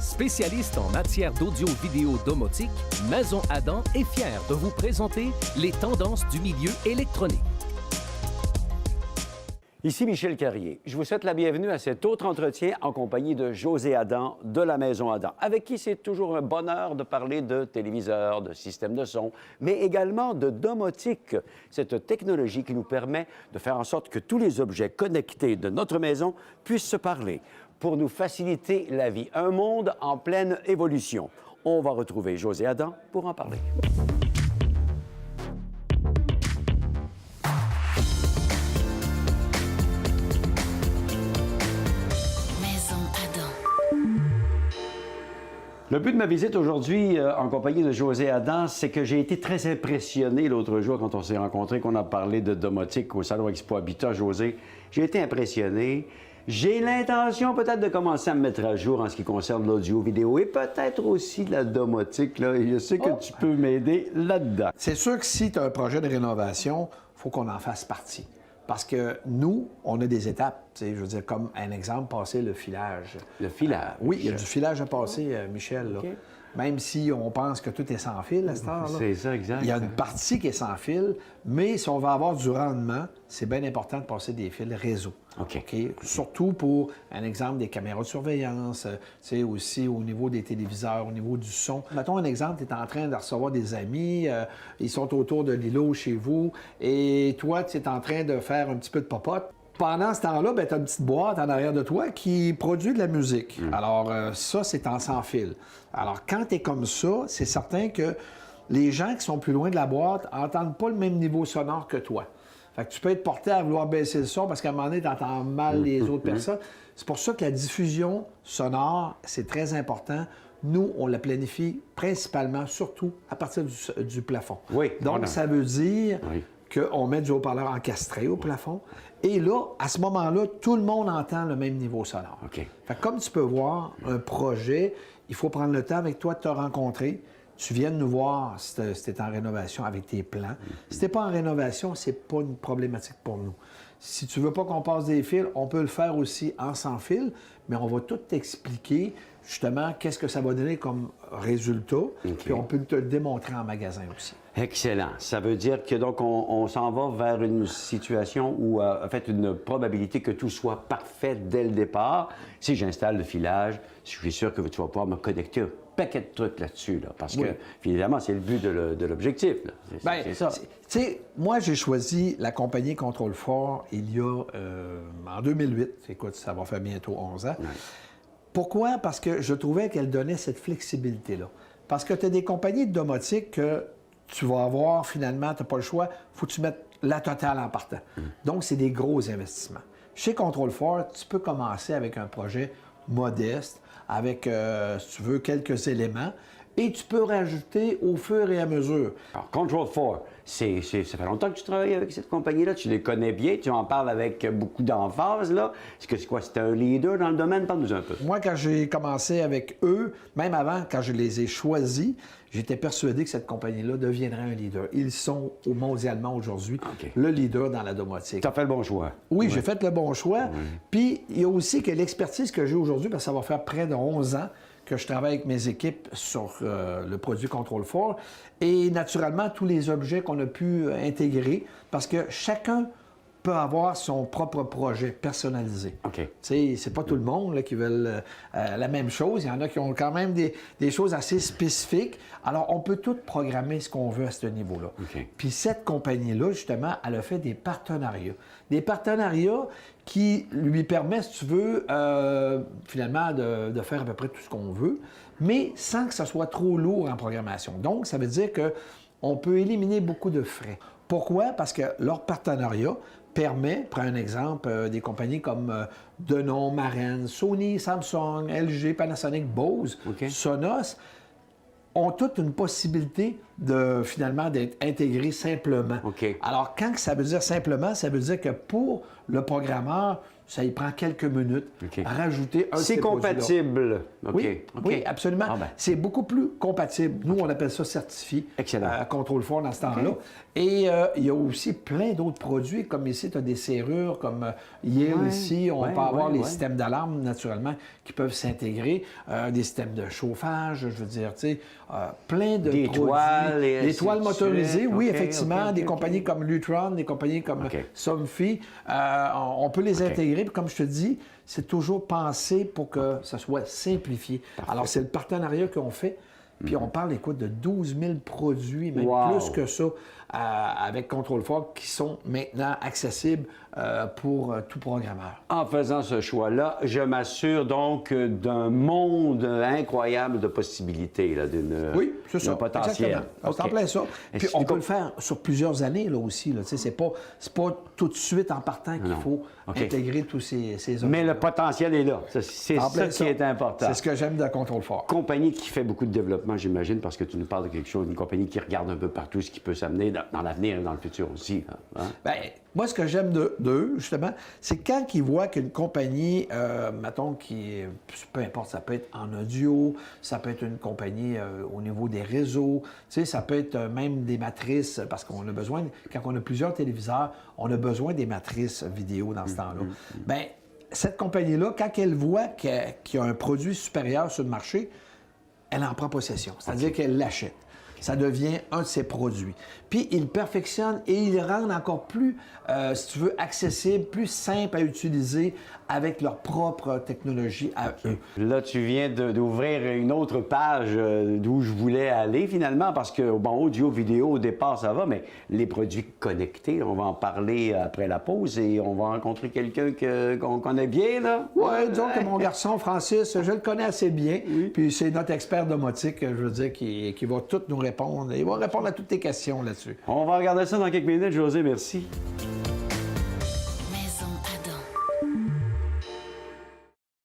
Spécialiste en matière d'audio-vidéo domotique, Maison Adam est fière de vous présenter les tendances du milieu électronique. Ici Michel Carrier. Je vous souhaite la bienvenue à cet autre entretien en compagnie de José Adam de la Maison Adam, avec qui c'est toujours un bonheur de parler de téléviseurs, de systèmes de son, mais également de domotique, cette technologie qui nous permet de faire en sorte que tous les objets connectés de notre maison puissent se parler pour nous faciliter la vie. Un monde en pleine évolution. On va retrouver José Adam pour en parler. Le but de ma visite aujourd'hui en compagnie de José Adam, c'est que j'ai été très impressionné l'autre jour quand on s'est rencontrés, qu'on a parlé de domotique au Salon Expo Habitat, José. J'ai été impressionné. J'ai l'intention peut-être de commencer à me mettre à jour en ce qui concerne l'audio-vidéo et peut-être aussi la domotique. Là. Et je sais que tu peux m'aider là-dedans. C'est sûr que si tu as un projet de rénovation, il faut qu'on en fasse partie. Parce que nous, on a des étapes. Je veux dire, comme un exemple, passer le filage. Le filage? Oui, il y a du filage à passer, Michel. Là. Okay. Même si on pense que tout est sans fil à cette heure-là. C'est ça, exact. Il y a une partie qui est sans fil, mais si on va avoir du rendement, c'est bien important de passer des fils réseau. OK. Surtout pour, un exemple, des caméras de surveillance, aussi au niveau des téléviseurs, au niveau du son. Mettons un exemple, tu es en train de recevoir des amis, ils sont autour de l'îlot chez vous, et toi, tu es en train de faire un petit peu de popote. Pendant ce temps-là, tu as une petite boîte en arrière de toi qui produit de la musique. Alors, ça, c'est en sans fil. Alors, quand tu es comme ça, c'est certain que les gens qui sont plus loin de la boîte n'entendent pas le même niveau sonore que toi. Fait que tu peux être porté à vouloir baisser le son parce qu'à un moment donné, tu entends mal les autres personnes. C'est pour ça que la diffusion sonore, c'est très important. Nous, on la planifie principalement, surtout à partir du plafond. Oui. Donc, ça veut dire qu'on met du haut-parleur encastré au plafond. Et là, à ce moment-là, tout le monde entend le même niveau sonore. OK. Fait que comme tu peux voir, un projet, il faut prendre le temps avec toi de te rencontrer. Tu viens de nous voir si tu es en rénovation avec tes plans. Si tu n'es pas en rénovation, c'est pas une problématique pour nous. Si tu veux pas qu'on passe des fils, on peut le faire aussi en sans fil, mais on va tout t'expliquer justement qu'est-ce que ça va donner comme résultat, puis on peut te le démontrer en magasin aussi. Excellent. Ça veut dire que donc on s'en va vers une situation où, en fait, une probabilité que tout soit parfait dès le départ. Si j'installe le filage, je suis sûr que tu vas pouvoir me connecter un paquet de trucs là-dessus, là, parce que, évidemment, c'est le but de l'objectif. C'est ça. Tu sais, moi, j'ai choisi la compagnie Control4 il y a, en 2008. Écoute, ça va faire bientôt 11 ans. Pourquoi? Parce que je trouvais qu'elle donnait cette flexibilité-là. Parce que tu as des compagnies de domotique que tu vas avoir, finalement, tu n'as pas le choix, il faut que tu mettes la totale en partant. Donc, c'est des gros investissements. Chez Control4, tu peux commencer avec un projet modeste, avec, si tu veux, quelques éléments, et tu peux rajouter au fur et à mesure. Alors, Control4, ça fait longtemps que tu travailles avec cette compagnie-là, tu les connais bien, tu en parles avec beaucoup d'emphase, là. C'est quoi, c'était un leader dans le domaine? Parle-nous un peu. Moi, quand j'ai commencé avec eux, même avant, quand je les ai choisis, j'étais persuadé que cette compagnie-là deviendrait un leader. Ils sont mondialement aujourd'hui le leader dans la domotique. Tu as fait le bon choix. Oui, j'ai fait le bon choix. Puis, il y a aussi que l'expertise que j'ai aujourd'hui, parce que ça va faire près de 11 ans que je travaille avec mes équipes sur le produit Control4, et naturellement, tous les objets qu'on a pu intégrer, parce que chacun peut avoir son propre projet personnalisé. OK. Tu sais, c'est pas tout le monde là, qui veut la même chose. Il y en a qui ont quand même des choses assez spécifiques. Alors, on peut tout programmer ce qu'on veut à ce niveau-là. OK. Puis cette compagnie-là, justement, elle a fait des partenariats. Des partenariats qui lui permettent, si tu veux, finalement, de faire à peu près tout ce qu'on veut, mais sans que ça soit trop lourd en programmation. Donc, ça veut dire qu'on peut éliminer beaucoup de frais. Pourquoi? Parce que leur partenariat permet, prends un exemple, des compagnies comme Denon, Marantz, Sony, Samsung, LG, Panasonic, Bose, Sonos, ont toute une possibilité de, finalement, d'être intégrés simplement. Alors, quand ça veut dire simplement, ça veut dire que pour le programmeur, ça y prend quelques minutes. OK. Rajouter un de C'est ces produits-là. compatible. OK. Oui, OK. oui, absolument. Ah ben. C'est beaucoup plus compatible. Nous, on appelle ça certifié. Excellent. Contrôle fort dans ce temps-là. Et il y a aussi plein d'autres produits, comme ici, tu as des serrures, comme Yale ici, on peut avoir les systèmes d'alarme, naturellement, qui peuvent s'intégrer, des systèmes de chauffage, je veux dire, tu sais, plein de des produits. toiles, Des toiles motorisées, oui, OK, effectivement, OK, des OK. compagnies comme Lutron, des compagnies comme Somfy, on peut les intégrer, puis comme je te dis, c'est toujours pensé pour que ça soit simplifié. Alors, c'est le partenariat qu'on fait. Puis on parle, écoute, de 12 000 produits, même plus que ça, avec Contrôle Fort, qui sont maintenant accessibles pour tout programmeur. En faisant ce choix-là, je m'assure donc d'un monde incroyable de possibilités, là, Oui, c'est ça. d'un potentiel. Exactement. C'est en plein ça. Puis on peut le faire sur plusieurs années, là aussi. Là. C'est pas tout de suite en partant qu'il faut intégrer tous ces objets. Mais le potentiel est là. C'est ça qui est important. C'est ce que j'aime de Contrôle Fort. Compagnie qui fait beaucoup de développement, j'imagine, parce que tu nous parles de quelque chose, une compagnie qui regarde un peu partout ce qui peut s'amener dans l'avenir et dans le futur aussi. Hein? Bien, moi, ce que j'aime d'eux, justement, c'est quand ils voient qu'une compagnie, mettons, peu importe, ça peut être en audio, ça peut être une compagnie au niveau des réseaux, tu sais, ça peut être même des matrices, parce qu'on a besoin, quand on a plusieurs téléviseurs, on a besoin des matrices vidéo dans ce temps-là. Bien, cette compagnie-là, quand elle voit qu'il y a un produit supérieur sur le marché, elle en prend possession, c'est-à-dire qu'elle l'achète. Ça devient un de ses produits. Puis, ils perfectionnent et ils rendent encore plus, si tu veux, accessible, plus simple à utiliser avec leur propre technologie à eux. Là, tu viens d'ouvrir une autre page d'où je voulais aller finalement, parce que, bon, audio, vidéo, au départ, ça va, mais les produits connectés, on va en parler après la pause et on va rencontrer quelqu'un qu'on connaît bien, là. Oui, disons que mon garçon, Francis, je le connais assez bien, puis c'est notre expert domotique, je veux dire, qui va tout nous répondre. Il va répondre à toutes tes questions là-dessus. On va regarder ça dans quelques minutes, José, merci.